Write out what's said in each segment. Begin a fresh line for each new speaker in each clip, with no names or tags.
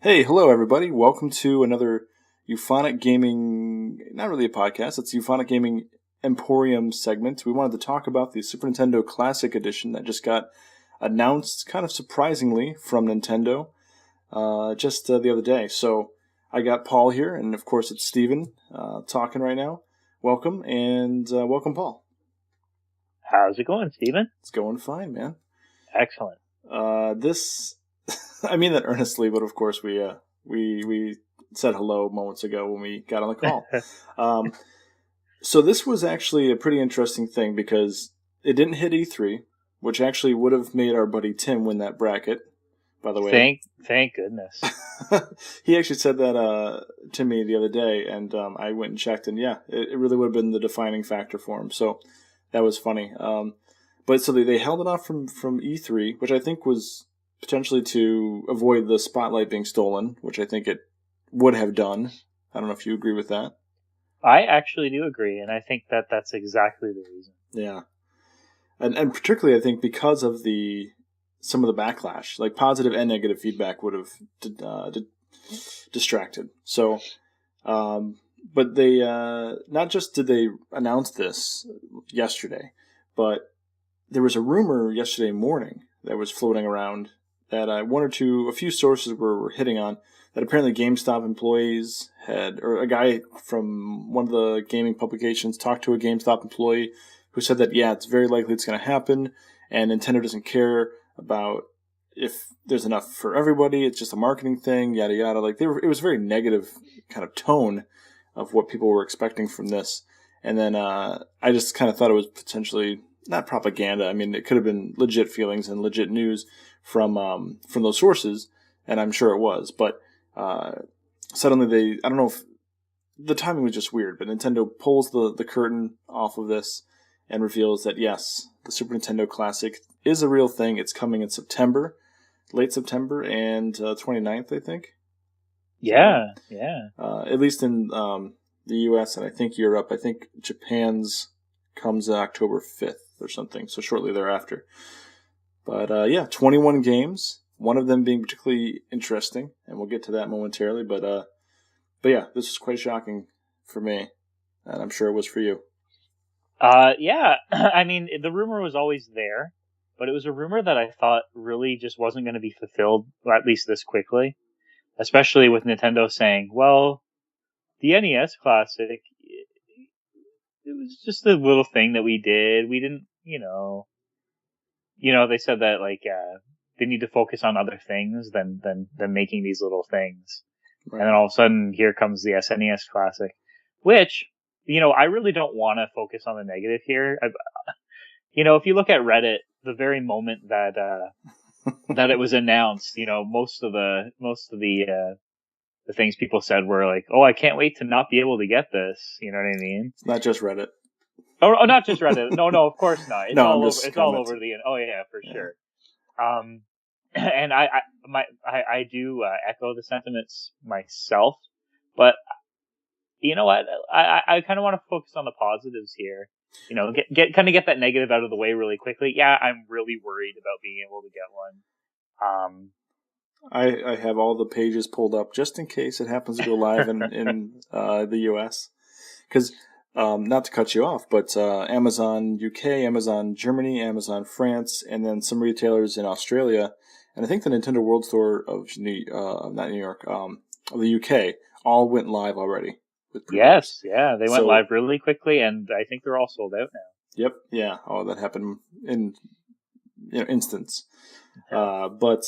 Hey, hello everybody. Welcome to another Euphonic Gaming, not really a podcast, it's the Euphonic Gaming Emporium segment. We wanted to talk about the Super Nintendo Classic Edition that just got announced, kind of surprisingly, from Nintendo just the other day. So I got Paul here, and of course it's Steven talking right now. Welcome, and welcome, Paul.
How's it going, Steven?
It's going fine, man.
Excellent.
I mean that earnestly, but of course we said hello moments ago when we got on the call. So this was actually a pretty interesting thing because it didn't hit E3, which actually would have made our buddy Tim win that bracket. By the way,
thank goodness.
He actually said that to me the other day, and I went and checked, and yeah, it really would have been the defining factor for him. So that was funny. But so they held it off from E3, which I think was potentially to avoid the spotlight being stolen, which I think it would have done. I don't know if you agree with that.
I actually do agree, and I think that's exactly the reason.
Yeah. And particularly, I think, because of some of the backlash, like positive and negative feedback would have distracted. So, but they, not just did they announce this yesterday, but there was a rumor yesterday morning that was floating around that a few sources were hitting on, that apparently GameStop employees or a guy from one of the gaming publications talked to a GameStop employee who said that, yeah, it's very likely it's going to happen, and Nintendo doesn't care about if there's enough for everybody, it's just a marketing thing, yada yada. Like, it was a very negative kind of tone of what people were expecting from this. And then I just kind of thought it was potentially not propaganda. I mean, it could have been legit feelings and legit news from those sources, and I'm sure it was. But suddenly I don't know if the timing was just weird, but Nintendo pulls the curtain off of this and reveals that, yes, the Super Nintendo Classic is a real thing. It's coming in September, late September, and 29th, I think.
Yeah, yeah.
At least in the U.S. and I think Europe. I think Japan's comes October 5th or something, so shortly thereafter. But yeah, 21 games, one of them being particularly interesting, and we'll get to that momentarily. But yeah, this was quite shocking for me, and I'm sure it was for you.
Yeah, I mean, the rumor was always there, but it was a rumor that I thought really just wasn't going to be fulfilled, at least this quickly, especially with Nintendo saying, well, the NES Classic, it was just a little thing that we did. We didn't, they said that, like, they need to focus on other things than making these little things. Right. And then all of a sudden, here comes the SNES Classic, which, I really don't want to focus on the negative here. If you look at Reddit, the very moment that that it was announced, most of the things people said were like, "Oh, I can't wait to not be able to get this." You know what I mean?
It's not just Reddit.
Oh, not just Reddit. No, of course not. It's
no,
all over. It's all over the. Oh yeah, for sure. And I do echo the sentiments myself, but you know what? I kind of want to focus on the positives here. Get that negative out of the way really quickly. Yeah, I'm really worried about being able to get one.
I have all the pages pulled up just in case it happens to go live in the US. Because, not to cut you off, but Amazon UK, Amazon Germany, Amazon France, and then some retailers in Australia, and I think the Nintendo World Store of not New York, of the UK, all went live already.
Yes, yeah, they went live really quickly, and I think they're all sold out now.
Yep, yeah. Oh, that happened in instance. But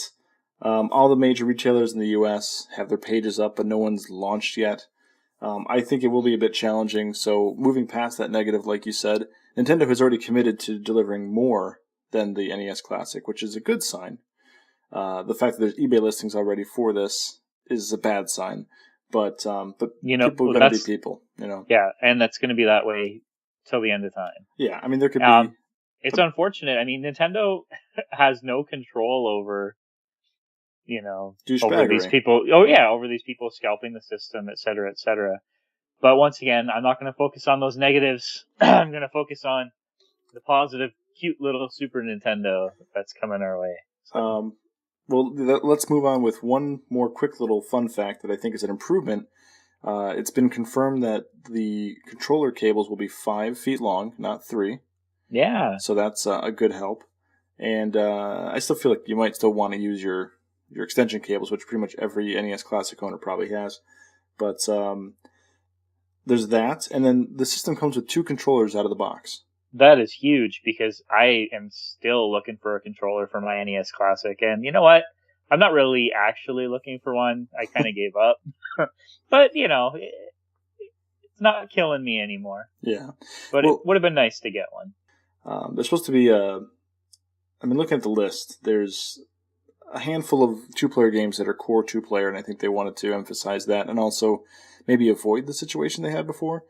all the major retailers in the U.S. have their pages up, but no one's launched yet. I think it will be a bit challenging. So moving past that negative, like you said, Nintendo has already committed to delivering more than the NES Classic, which is a good sign. The fact that there's eBay listings already for this is a bad sign. But people are going to be people,
Yeah, and that's going to be that way till the end of time.
Yeah, I mean, there could be...
It's unfortunate. I mean, Nintendo has no control over, over these people. Oh, yeah, over these people scalping the system, et cetera, et cetera. But once again, I'm not going to focus on those negatives. I'm going to focus on the positive, cute little Super Nintendo that's coming our way.
So. Well, let's move on with one more quick little fun fact that I think is an improvement. It's been confirmed that the controller cables will be 5 feet long, not 3.
Yeah.
So that's a good help. And I still feel like you might still want to use your extension cables, which pretty much every NES Classic owner probably has. But there's that, and then the system comes with 2 controllers out of the box.
That is huge because I am still looking for a controller for my NES Classic. And you know what? I'm not really actually looking for one. I kind of gave up. But, it's not killing me anymore.
Yeah.
But it would have been nice to get one.
There's supposed to be looking at the list, there's a handful of 2-player games that are core 2-player, and I think they wanted to emphasize that and also maybe avoid the situation they had before,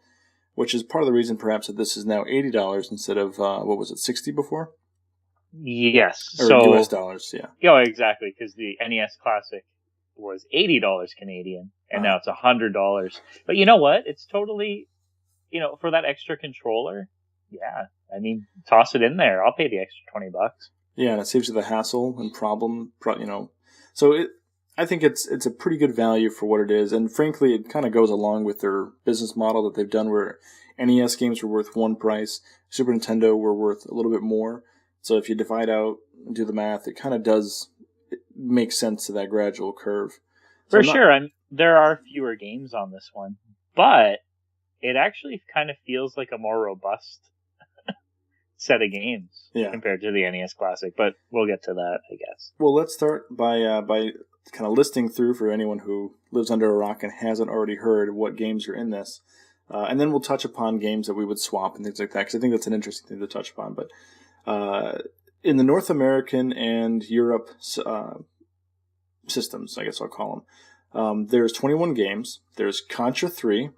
which is part of the reason perhaps that this is now $80 instead of, what was it, $60 before?
Yes.
Or US dollars, yeah.
Yeah, exactly, because the NES Classic was $80 Canadian, and now it's $100. But you know what? It's totally, for that extra controller, yeah. I mean, toss it in there. I'll pay the extra $20.
Yeah, and it saves you the hassle and problem, So I think it's a pretty good value for what it is, and frankly, it kind of goes along with their business model that they've done where NES games were worth one price, Super Nintendo were worth a little bit more. So if you divide out and do the math, it kind of does make sense to that gradual curve.
So sure, there are fewer games on this one, but it actually kind of feels like a more robust set of games compared to the NES Classic, but we'll get to that, I guess.
Well, let's start by kind of listing through for anyone who lives under a rock and hasn't already heard what games are in this. And then we'll touch upon games that we would swap and things like that, because I think that's an interesting thing to touch upon. But in the North American and Europe systems, I guess I'll call them, there's 21 games. There's Contra 3,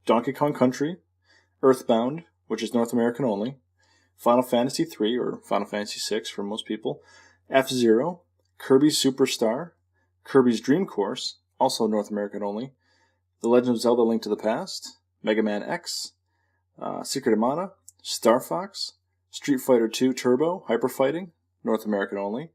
Donkey Kong Country, Earthbound, which is North American only, Final Fantasy 3, or Final Fantasy 6 for most people, F-Zero, Kirby's Superstar, Kirby's Dream Course, also North American only, The Legend of Zelda: Link to the Past, Mega Man X, Secret of Mana, Star Fox, Street Fighter II Turbo, Hyper Fighting, North American only,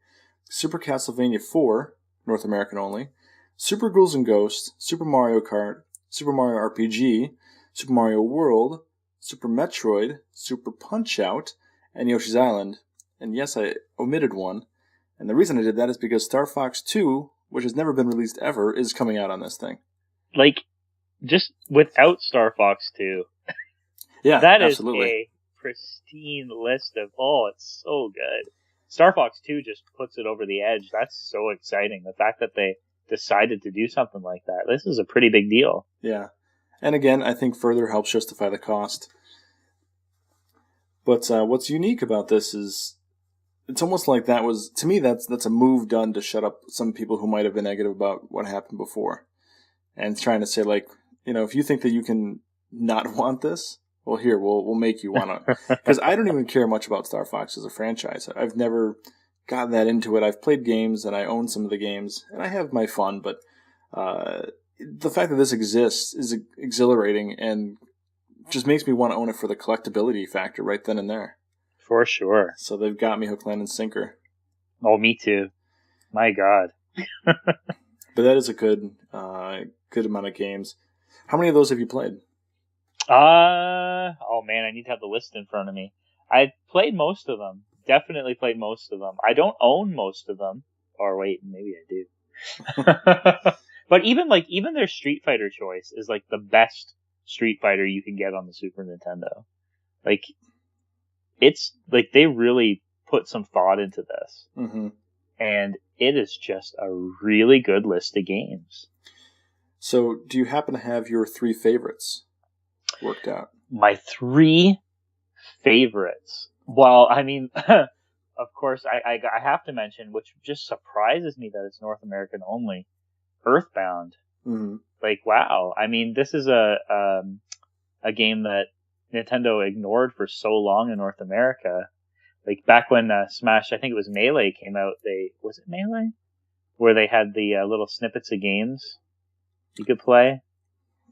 Super Castlevania 4, North American only, Super Ghouls and Ghosts, Super Mario Kart, Super Mario RPG, Super Mario World, Super Metroid, Super Punch-Out, and Yoshi's Island. And yes, I omitted one. And the reason I did that is because Star Fox 2, which has never been released ever, is coming out on this thing.
Like, just without Star Fox 2.
Yeah,
that
absolutely.
Is a pristine list of, it's so good. Star Fox 2 just puts it over the edge. That's so exciting. The fact that they decided to do something like that. This is a pretty big deal.
Yeah. And again, I think further helps justify the cost. But what's unique about this is it's almost like to me, that's a move done to shut up some people who might have been negative about what happened before. And trying to say, like, if you think that you can not want this, well, here, we'll make you want to. Because I don't even care much about Star Fox as a franchise. I've never gotten that into it. I've played games, and I own some of the games, and I have my fun, but the fact that this exists is exhilarating and just makes me want to own it for the collectability factor right then and there.
For sure.
So they've got me hook, line, and sinker.
Oh, me too. My God.
But that is a good amount of games. How many of those have you played?
Oh man, I need to have the list in front of me. I played most of them. Definitely played most of them. I don't own most of them. Or wait, maybe I do. But even their Street Fighter choice is like the best Street Fighter you can get on the Super Nintendo. Like, it's like they really put some thought into this.
Mm-hmm.
And it is just a really good list of games.
So, do you happen to have your 3 favorites worked out?
My 3 favorites. Well, I mean, of course, I have to mention, which just surprises me that it's North American only, Earthbound.
Mm-hmm.
Like, wow. I mean, this is a game that Nintendo ignored for so long in North America. Like, back when Smash, I think it was Melee came out, was it Melee? Where they had the little snippets of games you could play?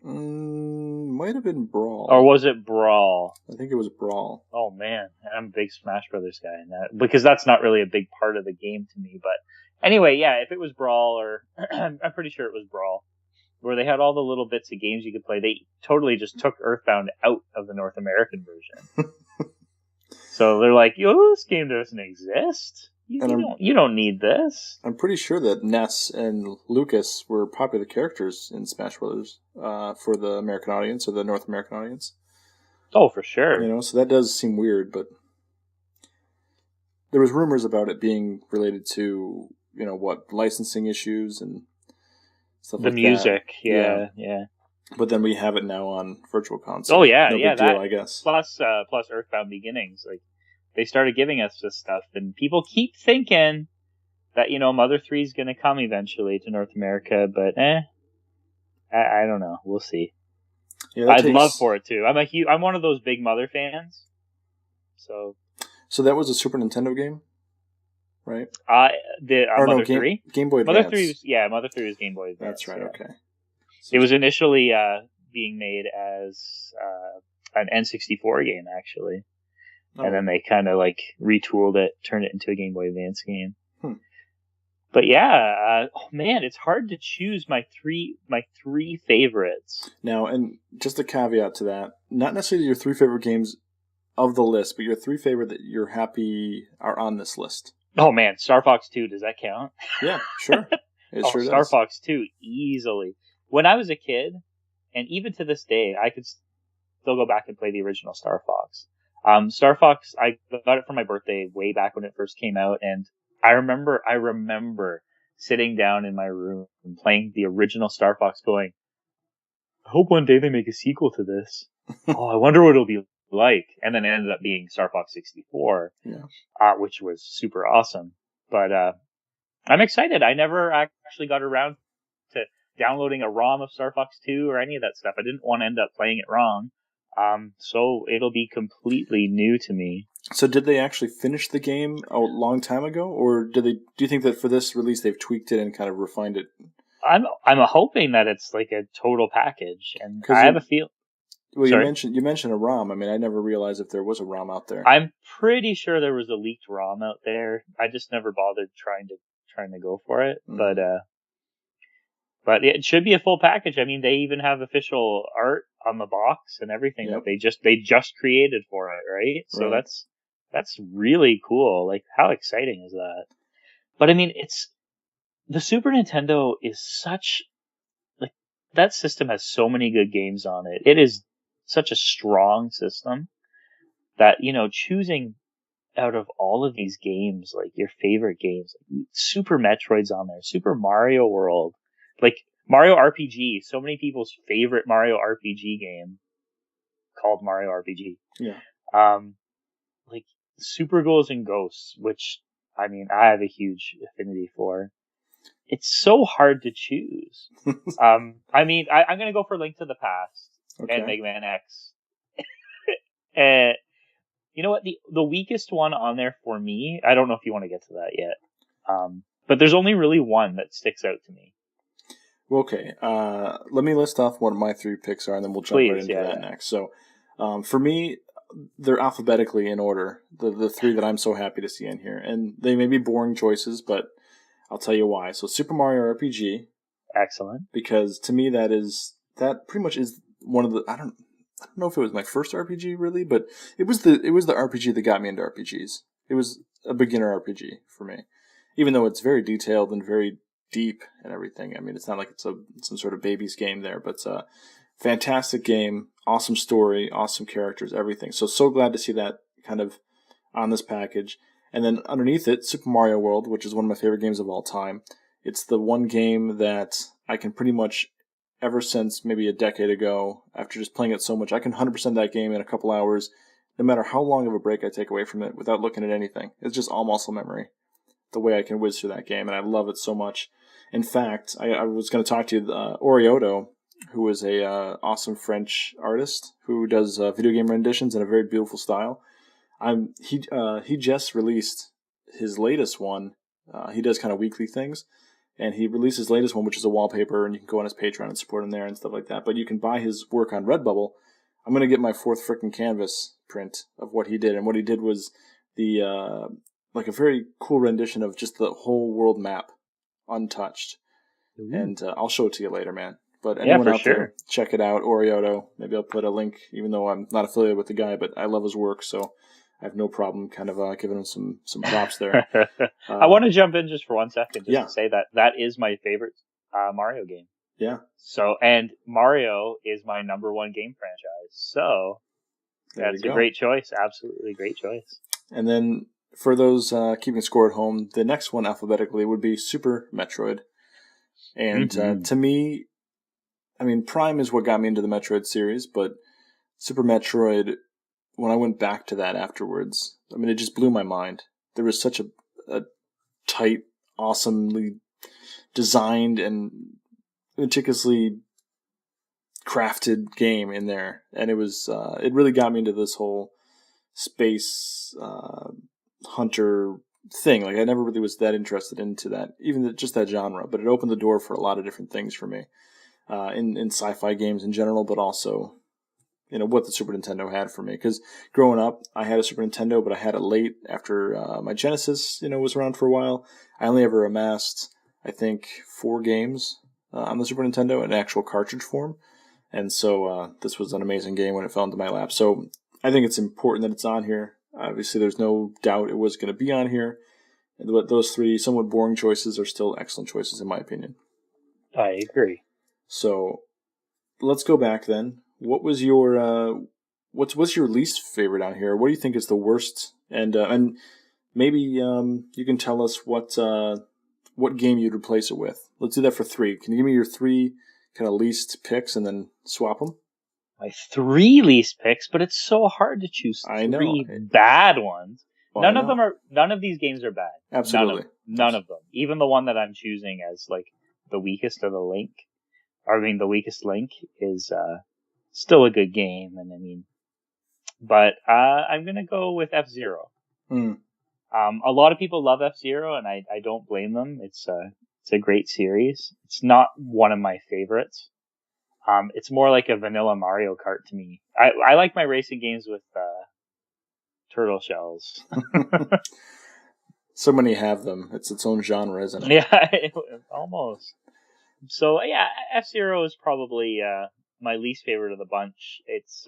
Might have been Brawl.
Or was it Brawl?
I think it was Brawl.
Oh, man. I'm a big Smash Brothers guy in that. Because that's not really a big part of the game to me, but Anyway, yeah, if it was Brawl or I'm pretty sure it was Brawl, where they had all the little bits of games you could play. They totally just took Earthbound out of the North American version. So they're like, "Yo, this game doesn't exist. You don't need this."
I'm pretty sure that Ness and Lucas were popular characters in Smash Brothers for the American audience or the North American audience.
Oh, for sure.
You know, so that does seem weird, but there was rumors about it being related to, you know, what, licensing issues and stuff like that.
The music, yeah.
But then we have it now on Virtual Console.
Oh yeah,
no
yeah.
big deal, I guess.
Plus Earthbound Beginnings, like they started giving us this stuff, and people keep thinking that, you know, Mother 3 is going to come eventually to North America, but I don't know. We'll see. Yeah, I'd love for it too. I'm one of those big Mother fans. So
that was a Super Nintendo game, right?
Mother 3?
Game Boy Advance.
Mother 3 was Game Boy Advance.
That's right,
yeah.
Okay.
So it was initially being made as an N64 game, actually. Oh. And then they kind of like retooled it, turned it into a Game Boy Advance game. But yeah, man, it's hard to choose my three favorites.
Now, and just a caveat to that, not necessarily your 3 favorite games of the list, but your 3 favorite that you're happy are on this list.
Oh man, Star Fox 2, does that count?
Yeah, sure. It sure does.
Star Fox 2, easily. When I was a kid, and even to this day, I could still go back and play the original Star Fox. Star Fox, I got it for my birthday way back when it first came out, and I remember sitting down in my room and playing the original Star Fox going, I hope one day they make a sequel to this. Oh, I wonder what it'll be like. And then it ended up being Star Fox 64, which was super awesome. But I'm excited. I never actually got around to downloading a ROM of Star Fox 2 or any of that stuff. I didn't want to end up playing it wrong. So it'll be completely new to me.
So did they actually finish the game a long time ago, or do you think that for this release they've tweaked it and kind of refined it?
I'm hoping that it's like a total package, and I have a feel.
Well, you mentioned a ROM. I mean, I never realized if there was a ROM out there.
I'm pretty sure there was a leaked ROM out there. I just never bothered trying to go for it, But it should be a full package. I mean, they even have official art on the box and everything that they just created for it, right? So that's really cool. Like, how exciting is that? But I mean, the Super Nintendo is such, like, that system has so many good games on it. It is such a strong system that, you know, choosing out of all of these games, like your favorite games, like Super Metroid's on there, Super Mario World, like Mario RPG, so many people's favorite Mario RPG game called Mario RPG.
Yeah.
Like Super Ghouls and Ghosts, which, I mean, I have a huge affinity for. It's so hard to choose. I mean, I'm going to go for Link to the Past and Mega Man X. You know what? The weakest one on there for me, I don't know if you want to get to that yet. But there's only really one that sticks out to me.
Okay. Let me list off what my 3 picks are, and then we'll jump right into that next. So, for me, they're alphabetically in order, the 3 that I'm so happy to see in here. And they may be boring choices, but I'll tell you why. So Super Mario RPG.
Excellent.
Because to me that pretty much is one of the, I don't know if it was my first RPG really, but it was the RPG that got me into RPGs. It was a beginner RPG for me. Even though it's very detailed and very deep and everything. I mean, it's not like it's some sort of baby's game there, but it's a fantastic game, awesome story, awesome characters, everything. So glad to see that kind of on this package. And then underneath it, Super Mario World, which is one of my favorite games of all time. It's the one game that I can pretty much, ever since maybe a decade ago, after just playing it so much, I can 100% that game in a couple hours, no matter how long of a break I take away from it, without looking at anything. It's just all muscle memory, the way I can whiz through that game, and I love it so much. In fact, I was going to talk to you, Orioto, who is a awesome French artist who does video game renditions in a very beautiful style. He just released his latest one. He does kind of weekly things, and he released his latest one, which is a wallpaper, and you can go on his Patreon and support him there and stuff like that. But you can buy his work on Redbubble. I'm going to get my 4th frickin' canvas print of what he did, and what he did was the like a very cool rendition of just the whole world map, untouched. Ooh. And I'll show it to you later, man. But anyone out there, check it out. Orioto. Maybe I'll put a link, even though I'm not affiliated with the guy, but I love his work, so I have no problem kind of giving him some props there.
I want to jump in just for 1 second just to say that is my favorite Mario game.
Yeah.
So, and Mario is my number one game franchise. So that's a great choice. Absolutely great choice.
And then for those keeping score at home, the next one alphabetically would be Super Metroid. And to me, I mean, Prime is what got me into the Metroid series, but Super Metroid, when I went back to that afterwards, I mean, it just blew my mind. There was such a tight, awesomely designed and meticulously crafted game in there. And it was, it really got me into this whole space hunter thing. Like, I never really was that interested into that, even just that genre, but it opened the door for a lot of different things for me in sci-fi games in general, but also, you know, what the Super Nintendo had for me. Because growing up, I had a Super Nintendo, but I had it late after my Genesis, you know, was around for a while. I only ever amassed, I think, 4 games on the Super Nintendo in actual cartridge form. And so this was an amazing game when it fell into my lap. So I think it's important that it's on here. Obviously, there's no doubt it was going to be on here. But those 3 somewhat boring choices are still excellent choices, in my opinion.
I agree.
So let's go back then. What was your what's your least favorite on here? What do you think is the worst? And maybe you can tell us what game you'd replace it with. Let's do that for 3. Can you give me your 3 kind of least picks and then swap them?
My 3 least picks, but it's so hard to choose 3 bad ones. Well, none of these games are bad.
Absolutely.
None of them. Even the one that I'm choosing as like the weakest of the link, the weakest link is still a good game, and I mean, but I'm gonna go with F-Zero. A lot of people love F-Zero, and I don't blame them. It's a great series. It's not one of my favorites. It's more like a vanilla Mario Kart to me. I like my racing games with turtle shells.
So many have them. It's its own genre, isn't it?
Yeah, almost. So yeah, F-Zero is probably my least favorite of the bunch. It's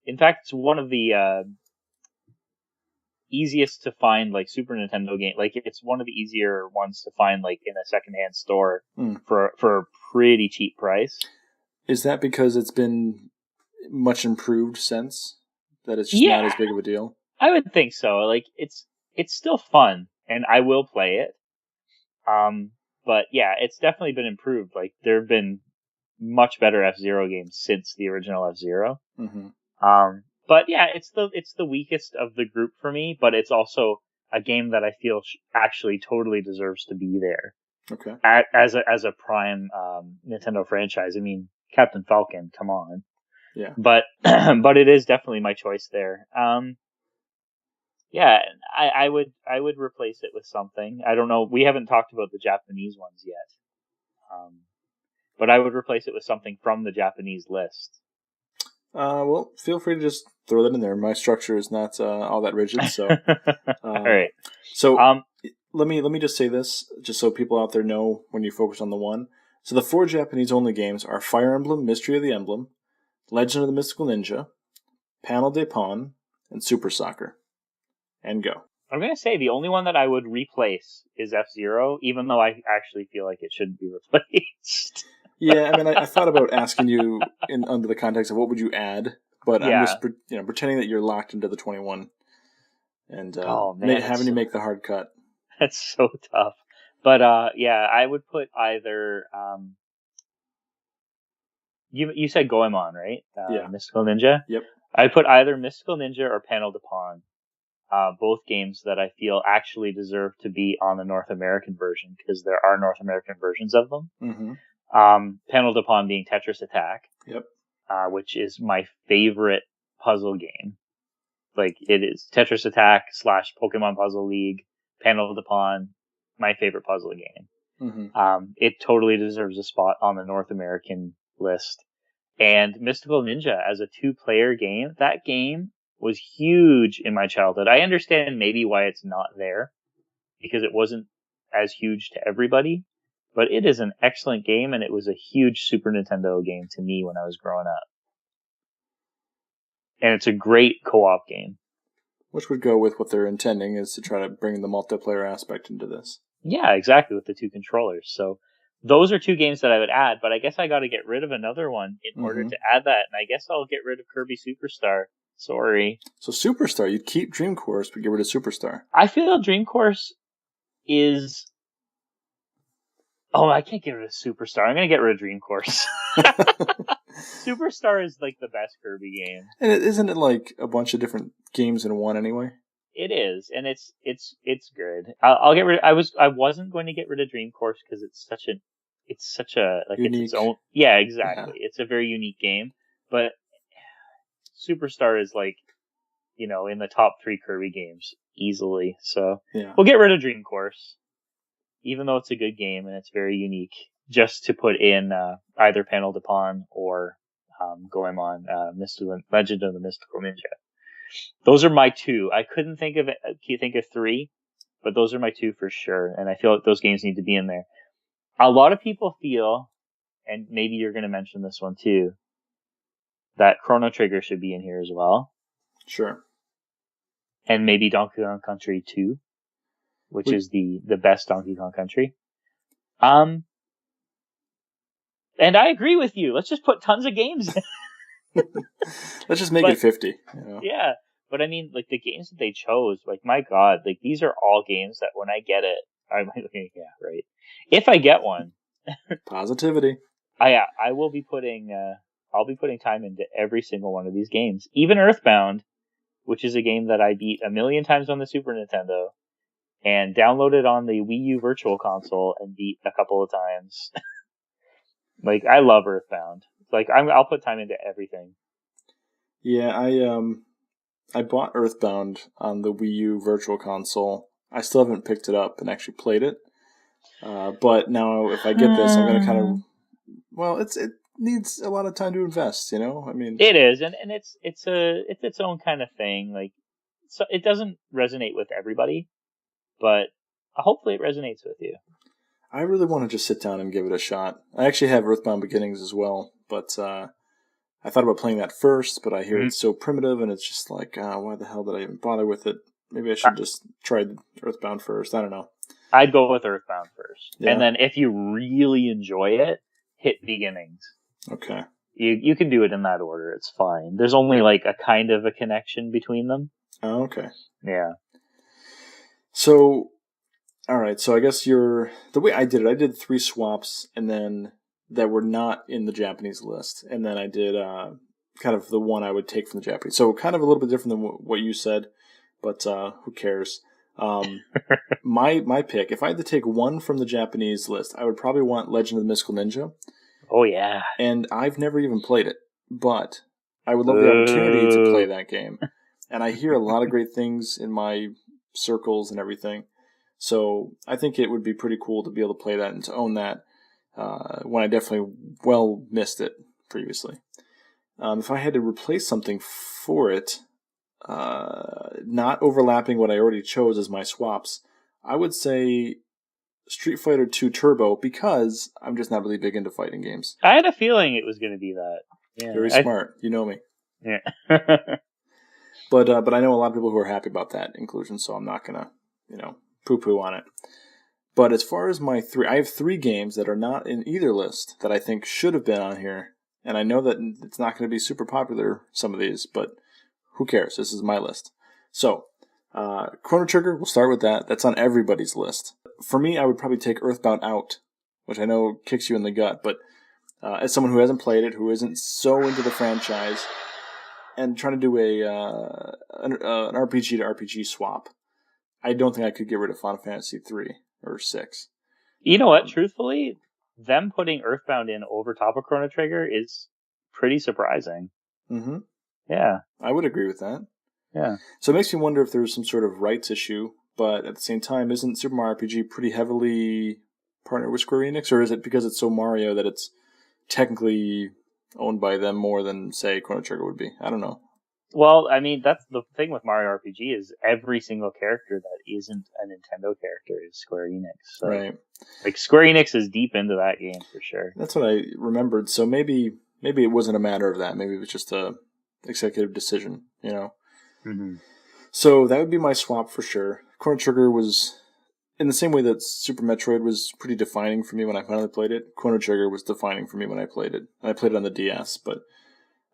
in fact, it's one of the easiest to find like Super Nintendo game. Like, it's one of the easier ones to find like in a secondhand store for a pretty cheap price.
Is that because it's been much improved since? That it's just not as big of a deal?
I would think so. Like, it's still fun, and I will play it. But yeah, it's definitely been improved. Like, there have been much better F-Zero games since the original F-Zero. But yeah, it's the weakest of the group for me, but it's also a game that I feel actually totally deserves to be there.
Okay.
As a prime Nintendo franchise. I mean, Captain Falcon, come on.
Yeah.
But but it is definitely my choice there. Yeah, I would replace it with something. I don't know. We haven't talked about the Japanese ones yet. But I would replace it with something from the Japanese list.
Well, feel free to just throw that in there. My structure is not all that rigid, so.
All right.
So let me just say this, just so people out there know when you focus on the one. So the 4 Japanese-only games are Fire Emblem, Mystery of the Emblem, Legend of the Mystical Ninja, Panel de Pon, and Super Soccer. And go.
I'm going to say the only one that I would replace is F-Zero, even though I actually feel like it shouldn't be replaced.
Yeah, I mean, I thought about asking you under the context of what would you add, but I'm just pretending that you're locked into the 21 and having you make the hard cut.
That's so tough. But yeah, I would put either you said Goemon, right? Mystical Ninja?
Yep.
I'd put either Mystical Ninja or Panel de Pon. Both games that I feel actually deserve to be on the North American version, because there are North American versions of them. Panel de Pon being Tetris Attack.
Yep.
Which is my favorite puzzle game. Like, it is Tetris Attack / Pokemon Puzzle League, Panel de Pon, my favorite puzzle game. It totally deserves a spot on the North American list. And Mystical Ninja as a 2-player game, that game was huge in my childhood. I understand maybe why it's not there, because it wasn't as huge to everybody, but it is an excellent game, and it was a huge Super Nintendo game to me when I was growing up. And it's a great co-op game.
Which would go with what they're intending, is to try to bring the multiplayer aspect into this.
Yeah, exactly, with the 2 controllers. So those are 2 games that I would add, but I guess I got to get rid of another one in order to add that, and I guess I'll get rid of Kirby Superstar. Sorry.
So Superstar, you'd keep Dream Course, but get rid of Superstar.
I feel Dream Course is... Oh, I can't get rid of Superstar. I'm going to get rid of Dream Course. Superstar is like the best Kirby game.
And isn't it like a bunch of different games in one anyway?
It is, and it's good. I'll get rid. I wasn't going to get rid of Dream Course because it's such a like unique. It's its own. Yeah, exactly. Yeah. It's a very unique game, but Superstar is like, in the top 3 Kirby games easily. So we'll get rid of Dream Course, even though it's a good game and it's very unique. Just to put in either Panel de Pon or Goemon, Legend of the Mystical Ninja. Those are my 2. I couldn't think of 3, but those are my 2 for sure. And I feel like those games need to be in there. A lot of people feel, and maybe you're going to mention this one too, that Chrono Trigger should be in here as well.
Sure.
And maybe Donkey Kong Country 2, which is the best Donkey Kong Country. And I agree with you. Let's just put tons of games in.
Let's just make it 50.
Yeah. But I mean, like, the games that they chose, like, my God, like, these are all games that when I get it, I'm like, yeah, right. If I get one.
Positivity.
I will be putting, I'll be putting time into every single one of these games. Even Earthbound, which is a game that I beat 1,000,000 times on the Super Nintendo and downloaded on the Wii U Virtual Console and beat a couple of times. Like, I love Earthbound. Like, I'll put time into everything.
Yeah, I bought Earthbound on the Wii U Virtual Console. I still haven't picked it up and actually played it. But now, if I get this, I'm going to kind of... Well, it needs a lot of time to invest, I mean...
It is, and it's its own kind of thing. Like, so it doesn't resonate with everybody, but hopefully it resonates with you.
I really want to just sit down and give it a shot. I actually have Earthbound Beginnings as well, but I thought about playing that first, but I hear it's so primitive, and it's just like, why the hell did I even bother with it? Maybe I should just try Earthbound first. I don't know.
I'd go with Earthbound first. Yeah. And then if you really enjoy it, hit Beginnings.
Okay.
You can do it in that order. It's fine. There's only like a kind of a connection between them.
Oh, okay.
Yeah.
So... All right, so I guess the way I did it, I did 3 swaps, and then that were not in the Japanese list, and then I did kind of the one I would take from the Japanese. So kind of a little bit different than what you said, but who cares? My pick, if I had to take one from the Japanese list, I would probably want Legend of the Mystical Ninja.
Oh yeah,
and I've never even played it, but I would love the opportunity to play that game, and I hear a lot of great things in my circles and everything. So I think it would be pretty cool to be able to play that and to own that when I definitely missed it previously. If I had to replace something for it, not overlapping what I already chose as my swaps, I would say Street Fighter 2 Turbo, because I'm just not really big into fighting games.
I had a feeling it was going to be that. Yeah.
Very smart. You know me.
Yeah.
But I know a lot of people who are happy about that inclusion, so I'm not going to, poo-poo on it. But as far as my 3, I have 3 games that are not in either list that I think should have been on here. And I know that it's not going to be super popular, some of these, but who cares? This is my list. So, Chrono Trigger, we'll start with that. That's on everybody's list. For me, I would probably take Earthbound out, which I know kicks you in the gut, but as someone who hasn't played it, who isn't so into the franchise, and trying to do an RPG to RPG swap, I don't think I could get rid of Final Fantasy 3 or 6.
You know what? Truthfully, them putting Earthbound in over top of Chrono Trigger is pretty surprising.
Mm-hmm.
Yeah.
I would agree with that.
Yeah.
So it makes me wonder if there's some sort of rights issue, but at the same time, isn't Super Mario RPG pretty heavily partnered with Square Enix, or is it because it's so Mario that it's technically owned by them more than, say, Chrono Trigger would be? I don't know.
Well, I mean, that's the thing with Mario RPG is every single character that isn't a Nintendo character is Square Enix. So,
Right.
like Square Enix is deep into that game for sure.
That's what I remembered. So maybe it wasn't a matter of that. Maybe it was just a executive decision, you know.
Mm-hmm.
So that would be my swap for sure. Chrono Trigger was, in the same way that Super Metroid was pretty defining for me when I finally played it, Chrono Trigger was defining for me when I played it. And I played it on the DS, but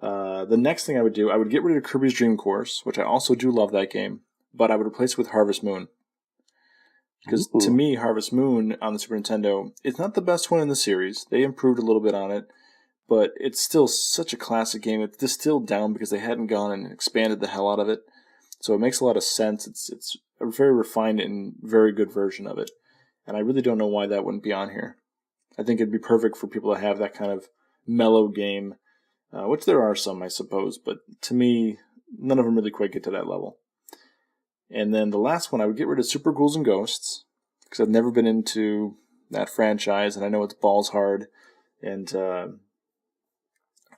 the next thing I would do, I would get rid of Kirby's Dream Course, which I also do love that game, but I would replace it with Harvest Moon. Because to me, Harvest Moon on the Super Nintendo, it's not the best one in the series. They improved a little bit on it, but it's still such a classic game. It's distilled down because they hadn't gone and expanded the hell out of it. So it makes a lot of sense. It's a very refined and very good version of it. And I really don't know why that wouldn't be on here. I think it'd be perfect for people to have that kind of mellow game, which there are some, I suppose, but to me, none of them really quite get to that level. And then the last one, I would get rid of Super Ghouls and Ghosts, because I've never been into that franchise, and I know it's balls hard, and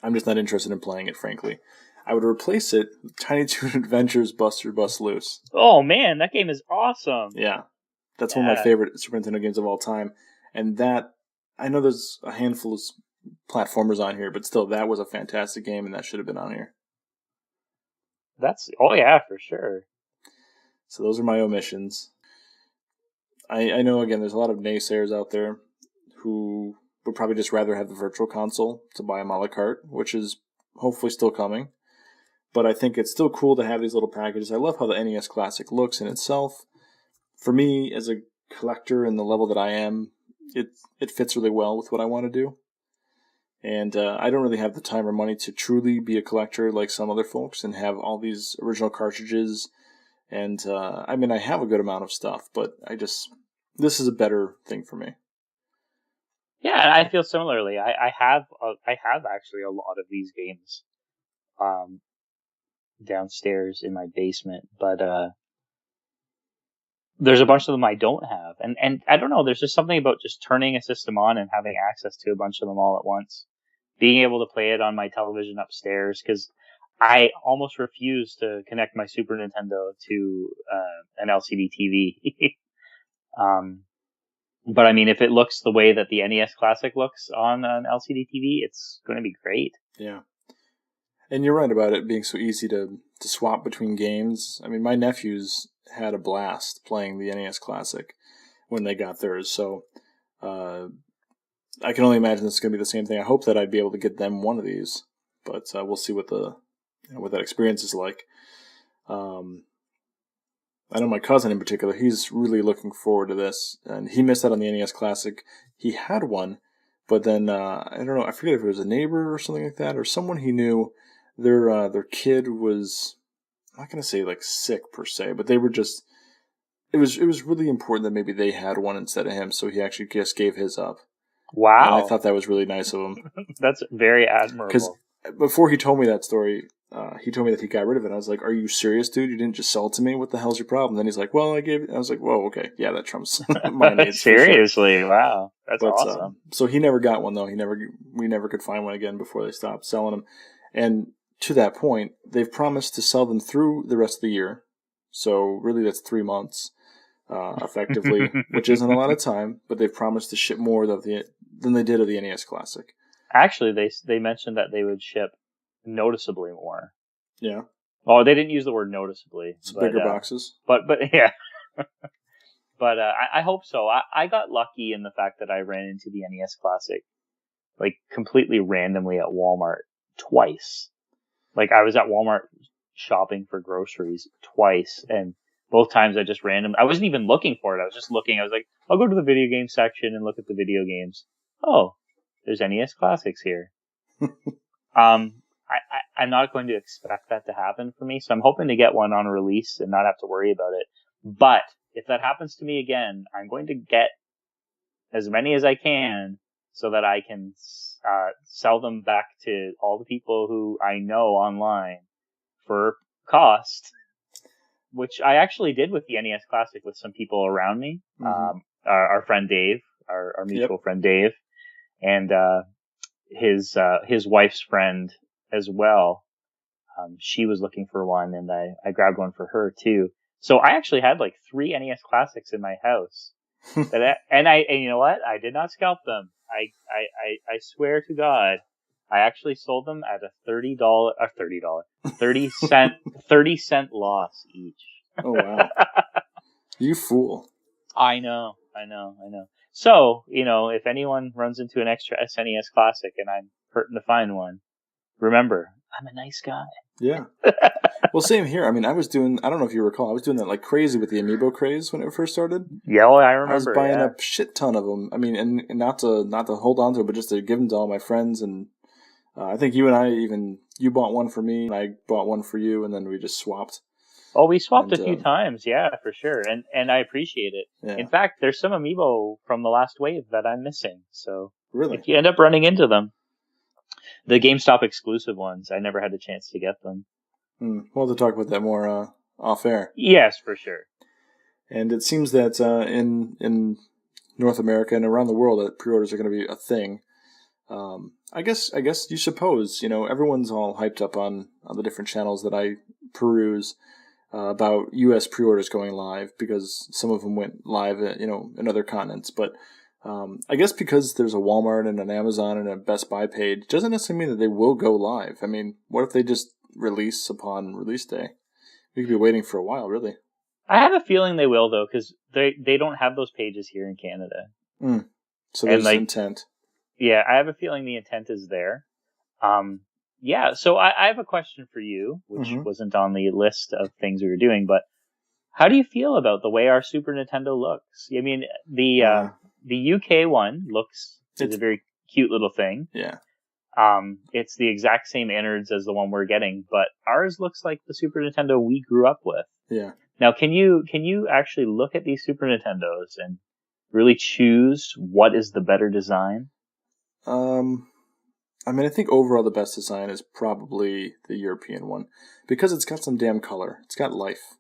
I'm just not interested in playing it, frankly. I would replace it with Tiny Toon Adventures Buster Bust Loose.
Oh man, that game is awesome.
Yeah. That's one of my favorite Super Nintendo games of all time. And that, I know there's a handful of platformers on here, but still, that was a fantastic game, and that should have been on here.
Oh yeah, for sure.
So those are my omissions. I know, again, there's a lot of naysayers out there who would probably just rather have the Virtual Console to buy them a la carte, which is hopefully still coming. But I think it's still cool to have these little packages. I love how the NES Classic looks in itself. For me, as a collector in the level that I am, it fits really well with what I want to do. And I don't really have the time or money to truly be a collector like some other folks and have all these original cartridges. And I mean, I have a good amount of stuff, but this is a better thing for me.
Yeah, I feel similarly. I have actually a lot of these games downstairs in my basement, but there's a bunch of them I don't have. And I don't know, there's just something about just turning a system on and having access to a bunch of them all at once. Being able to play it on my television upstairs, because I almost refuse to connect my Super Nintendo to an LCD TV. But I mean, if it looks the way that the NES Classic looks on an LCD TV, it's going to be great.
Yeah. And you're right about it being so easy to swap between games. I mean, my nephews had a blast playing the NES Classic when they got theirs, so I can only imagine this is going to be the same thing. I hope that I'd be able to get them one of these, but we'll see what what that experience is like. I know my cousin in particular, he's really looking forward to this, and he missed out on the NES Classic. He had one, but then, I don't know, I forget if it was a neighbor or something like that, or someone he knew, their kid was, I'm not going to say like sick per se, but they were just, it was really important that maybe they had one instead of him, so he actually just gave his up.
Wow.
And I thought that was really nice of him.
That's very admirable.
Because before he told me that story, he told me that he got rid of it. I was like, "Are you serious, dude? You didn't just sell it to me? What the hell's your problem?" Then he's like, "Well, I gave it." I was like, "Whoa, okay, yeah, that trumps my needs."
Seriously, sure. Wow, that's awesome.
So he never got one though. We never could find one again before they stopped selling them. And to that point, they've promised to sell them through the rest of the year. So really, that's 3 months, effectively, which isn't a lot of time. But they've promised to ship more than they did of the NES Classic.
Actually, they mentioned that they would ship noticeably more.
Yeah.
Oh, they didn't use the word noticeably.
It's bigger boxes.
But yeah. But I hope so. I got lucky in the fact that I ran into the NES Classic like completely randomly at Walmart twice. Like I was at Walmart shopping for groceries twice, and both times I wasn't even looking for it. I was just looking. I was like, I'll go to the video game section and look at the video games. Oh, there's NES Classics here. I'm not going to expect that to happen for me, so I'm hoping to get one on release and not have to worry about it. But if that happens to me again, I'm going to get as many as I can so that I can sell them back to all the people who I know online for cost, which I actually did with the NES Classic with some people around me. Mm-hmm. Our friend Dave, our mutual friend Dave, and his wife's friend as well. she was looking for one, and I grabbed one for her too. So I actually had like 3 NES Classics in my house. And you know what? I did not scalp them. I swear to God, I actually sold them at a $30 30 cent loss each.
Oh wow. You fool.
I know. So, if anyone runs into an extra SNES Classic and I'm hurting to find one, remember, I'm a nice guy.
Yeah. Well, same here. I mean, I don't know if you recall, I was doing that like crazy with the Amiibo craze when it first started.
Yeah, well, I remember.
I was buying a shit ton of them. I mean, and not to hold on to it, but just to give them to all my friends. And I think you and I you bought one for me, and I bought one for you, and then we just swapped.
Oh, we swapped a few times, yeah, for sure, and I appreciate it.
Yeah.
In fact, there's some Amiibo from the last wave that I'm missing, so
really,
if you end up running into them, the GameStop exclusive ones, I never had a chance to get them.
We'll have to talk about that more off air.
Yes, for sure.
And it seems that in North America and around the world, that pre-orders are going to be a thing. I guess you suppose, everyone's all hyped up on the different channels that I peruse about U.S. pre-orders going live, because some of them went live, in other continents. But I guess because there's a Walmart and an Amazon and a Best Buy page, doesn't necessarily mean that they will go live. I mean, what if they just release upon release day? We could be waiting for a while, really.
I have a feeling they will, though, because they don't have those pages here in Canada.
So there's intent.
Yeah, I have a feeling the intent is there. Yeah, so I have a question for you, which wasn't on the list of things we were doing, but how do you feel about the way our Super Nintendo looks? I mean, the UK one is a very cute little thing.
Yeah.
It's the exact same innards as the one we're getting, but ours looks like the Super Nintendo we grew up with.
Yeah.
Now, can you actually look at these Super Nintendos and really choose what is the better design?
I mean, I think overall the best design is probably the European one, because it's got some damn color. It's got life.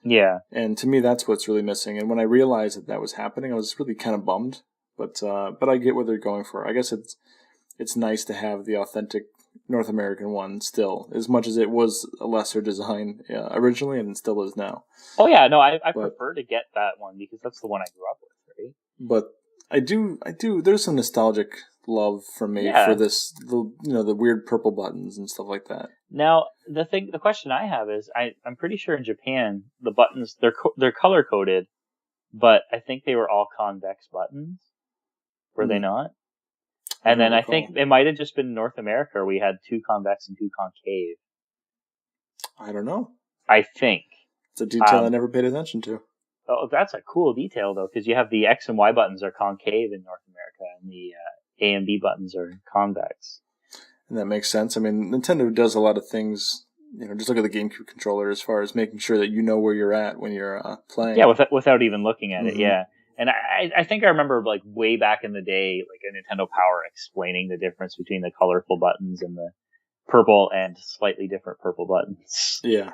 Yeah.
And to me, that's what's really missing. And when I realized that was happening, I was really kind of bummed. But I get what they're going for. I guess it's nice to have the authentic North American one still, as much as it was a lesser design originally and still is now.
Oh yeah, no, I prefer to get that one because that's the one I grew up with, right?
But I do. There's some nostalgic love from me for this, the weird purple buttons and stuff like that.
Now, the question I have is, I'm pretty sure in Japan the buttons they're color coded, but I think they were all convex buttons. Were they not? And then I think it might have just been North America where we had 2 convex and 2 concave.
I don't know.
I think
it's a detail I never paid attention to.
Oh, that's a cool detail though, because you have the X and Y buttons are concave in North America, and the A and B buttons are convex.
And that makes sense. I mean, Nintendo does a lot of things. Just look at the GameCube controller as far as making sure that you know where you're at when you're playing.
Yeah, without even looking at it. Yeah, and I think I remember like way back in the day, like a Nintendo Power explaining the difference between the colorful buttons and the purple and slightly different purple buttons.
Yeah.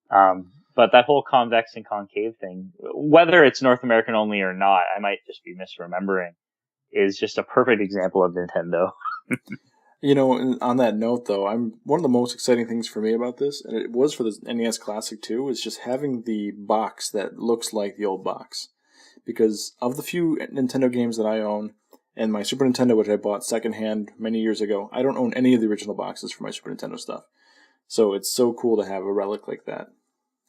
But that whole convex and concave thing, whether it's North American only or not, I might just be misremembering, is just a perfect example of Nintendo.
On that note, though, one of the most exciting things for me about this, and it was for the NES Classic too, is just having the box that looks like the old box. Because of the few Nintendo games that I own, and my Super Nintendo, which I bought secondhand many years ago, I don't own any of the original boxes for my Super Nintendo stuff. So it's so cool to have a relic like that,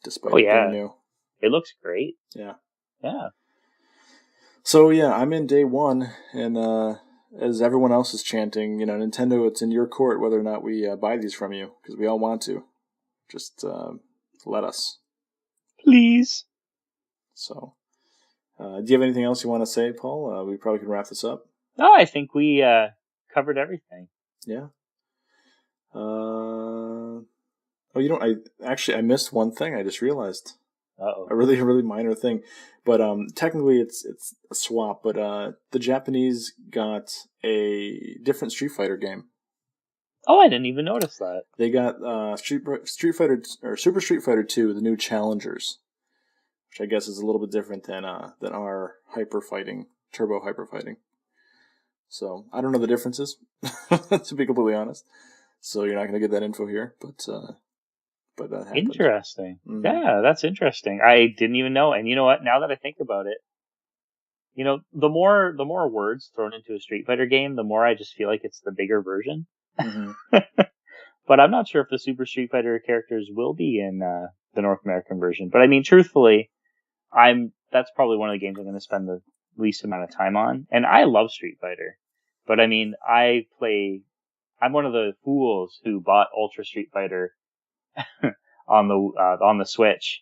despite being new.
It looks great.
Yeah.
Yeah.
So yeah, I'm in day one, and as everyone else is chanting, Nintendo, it's in your court whether or not we buy these from you, because we all want to. Just let us.
Please.
So, do you have anything else you want to say, Paul? We probably can wrap this up.
No, I think we covered everything.
Yeah. I missed one thing. I just realized.
Uh-oh.
A really, really minor thing. But technically it's a swap, but the Japanese got a different Street Fighter game.
Oh, I didn't even notice that.
They got Street Fighter or Super Street Fighter 2, the new Challengers, which I guess is a little bit different than our turbo hyper fighting. So I don't know the differences, to be completely honest. So you're not going to get that info here, but but that happened.
Interesting. Mm-hmm. Yeah, that's interesting. I didn't even know. And you know what? Now that I think about it, the more words thrown into a Street Fighter game, the more I just feel like it's the bigger version.
Mm-hmm.
But I'm not sure if the Super Street Fighter characters will be in the North American version. But I mean, truthfully, that's probably one of the games I'm going to spend the least amount of time on. And I love Street Fighter, but I mean, I'm one of the fools who bought Ultra Street Fighter on the Switch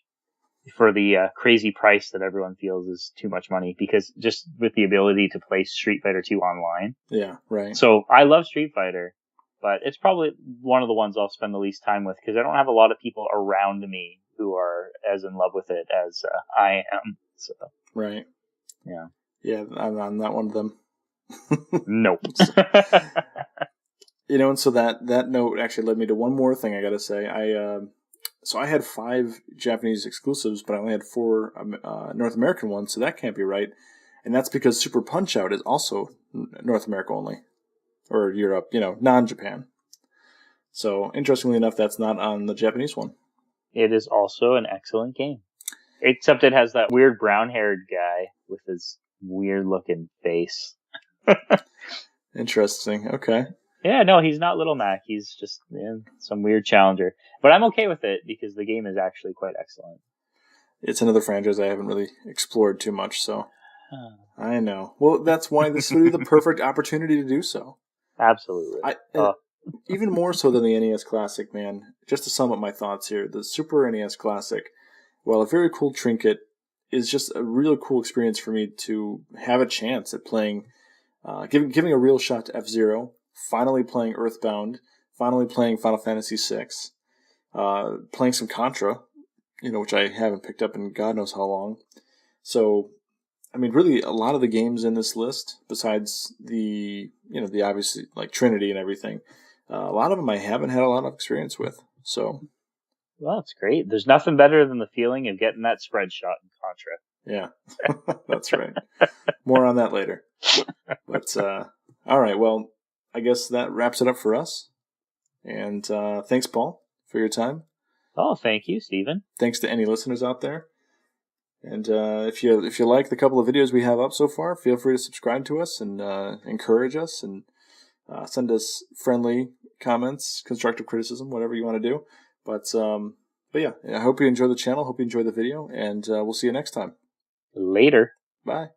for the crazy price that everyone feels is too much money, because just with the ability to play Street Fighter 2 online.
Yeah, right.
So I love Street Fighter, but it's probably one of the ones I'll spend the least time with, because I don't have a lot of people around me who are as in love with it as I am. So.
Right.
Yeah.
Yeah, I'm not one of them.
Nope.
And so that note actually led me to one more thing I got to say. So I had 5 Japanese exclusives, but I only had 4 North American ones, so that can't be right. And that's because Super Punch-Out is also North America only, or Europe, non-Japan. So interestingly enough, that's not on the Japanese one.
It is also an excellent game, except it has that weird brown-haired guy with his weird-looking face.
Interesting. Okay.
Yeah, no, he's not Little Mac. He's just some weird challenger. But I'm okay with it because the game is actually quite excellent.
It's another franchise I haven't really explored too much, so I know. Well, that's why this would be the perfect opportunity to do so.
Absolutely.
Even more so than the NES Classic, man. Just to sum up my thoughts here, the Super NES Classic, while a very cool trinket, is just a really cool experience for me to have a chance at playing, giving a real shot to F-Zero, finally playing Earthbound, finally playing Final Fantasy VI, playing some Contra, which I haven't picked up in God knows how long. So, I mean, really, a lot of the games in this list, besides the obviously, like Trinity and everything, a lot of them I haven't had a lot of experience with. So,
well, that's great. There's nothing better than the feeling of getting that spread shot in Contra.
Yeah, that's right. More on that later. But, all right, well, I guess that wraps it up for us. And thanks, Paul, for your time.
Oh, thank you, Stephen.
Thanks to any listeners out there. And if you like the couple of videos we have up so far, feel free to subscribe to us and encourage us and send us friendly comments, constructive criticism, whatever you want to do. But yeah, I hope you enjoy the channel. Hope you enjoy the video, and we'll see you next time.
Later.
Bye.